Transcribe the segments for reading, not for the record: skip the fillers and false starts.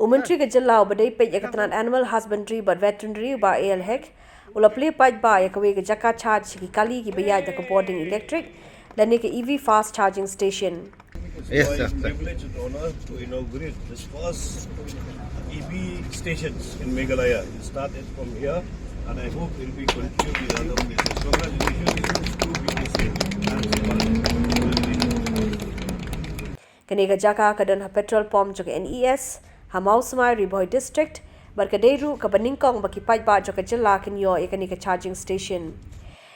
Umentri ke Jylla badai pe yakatran animal husbandry but veterinary ba AL hek ulapli paj ba yakwe ke Jaka charge ki kali ki bayaj da boarding electric dan ke EV fast charging station. Yes, So sir. I'm privileged and honored to inaugurate this first EV stations in Meghalaya. It started from here and I hope it will be continued in other places. Congratulations to BTC. Kani ke Jaka kadan ha petrol pump jok NES ha Mausmai Riboy district berkaderu Kaba Nyngkong baki paj ba jok Jylla kinyo yakani ke charging station.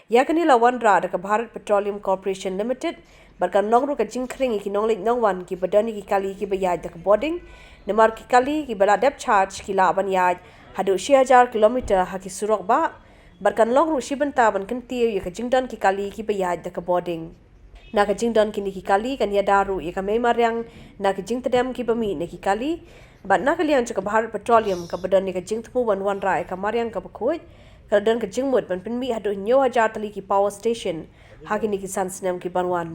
Yakani la wanra da ke Bharat Petroleum Corporation Limited berkan nongru ke jingkring ki nonglik nongwan ki badani ki kali ki bayaj da ke boarding nemar ki kali ki bala dep charge ki la ban yaj hadu 6000 kilometer ha ki surok ba berkan nongru shibanta ban kentiu ya ke jingdan ki kali ki bayaj da ke boarding. Na ka jingdon kini ki kali kan ya daru ya ka may maryang na ka jing tadam ki bami na ki kali but na kalian ka Bharat Petroleum ka badan ni ka jing tmu wan ra ka maryang ka bakoj ka dan ka jing mud ban pinmi hadu 9000 tali ki power station hakini ki sansnam ki banwan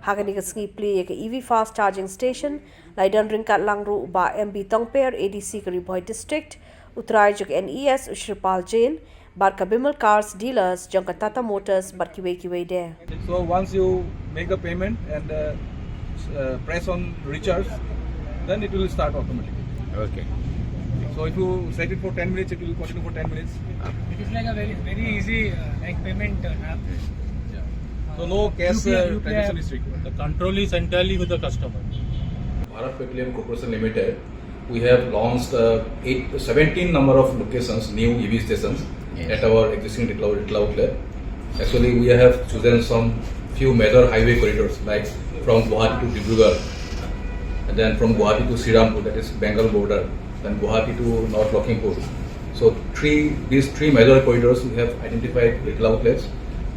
hakini ka ski play ka EV fast charging station laidan ringkat langru ba MB Tongper ADC ka Riboy district utrai juk NES Ushripal Jain bar ka Bimal cars dealers jong ka Tata Motors bar kiwe there. So once you make the payment and press on recharge, then it will start automatically. Okay. So if you set it for 10 minutes, it will continue for 10 minutes. It is like a very easy like payment app. Yeah. So no cash UPI transaction is required. The control is entirely with the customer. Bharat Petroleum Corporation Limited, we have launched 17 number of locations, new EV stations at our existing retail outlet. Actually, we have chosen some few major highway corridors like from Guwahati to Dibrugarh, and then from Guwahati to Srirampur, that is Bengal border, then Guwahati to North Lakhimpur. So these three major corridors we have identified retail outlets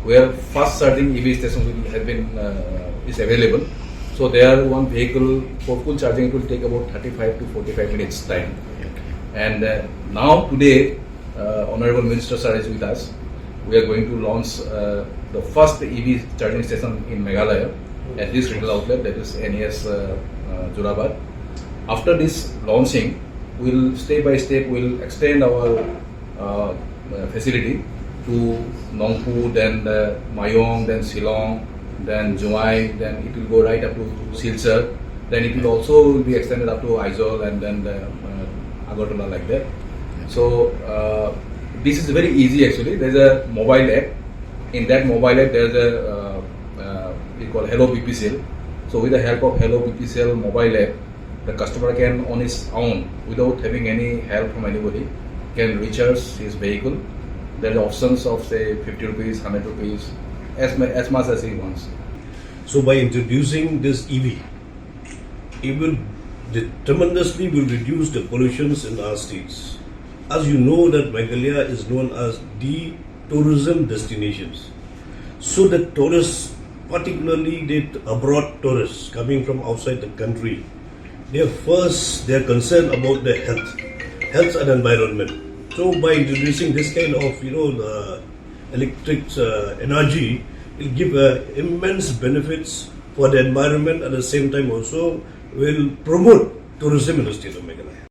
where fast charging EV stations will have been is available. So there one vehicle for full charging it will take about 35 to 45 minutes time. And now today, Honorable Minister Sir is with us. We are going to launch the first EV charging station in Meghalaya at this retail outlet, that is NES Jurabad. After this launching, we'll step by step we'll extend our facility to Nongpu, then Mayong, then Silong, then Juai, then it will go right up to Silchar. Then it will also be extended up to Aizawl and then Agartala like that. So this is very easy actually. There's a mobile app. In that mobile app, there's a we call Hello BPCL. So with the help of Hello BPCL mobile app, the customer can on his own, without having any help from anybody, can recharge his vehicle. There are options of say 50 rupees, 100 rupees, as much as he wants. So by introducing this EV, it will tremendously will reduce the pollutions in our states. As you know that Meghalaya is known as the tourism destinations. So the tourists, particularly the abroad tourists coming from outside the country, they are concerned about their health and environment. So by introducing this kind of the electric energy, it will give immense benefits for the environment. At the same time also will promote tourism in the state of Meghalaya.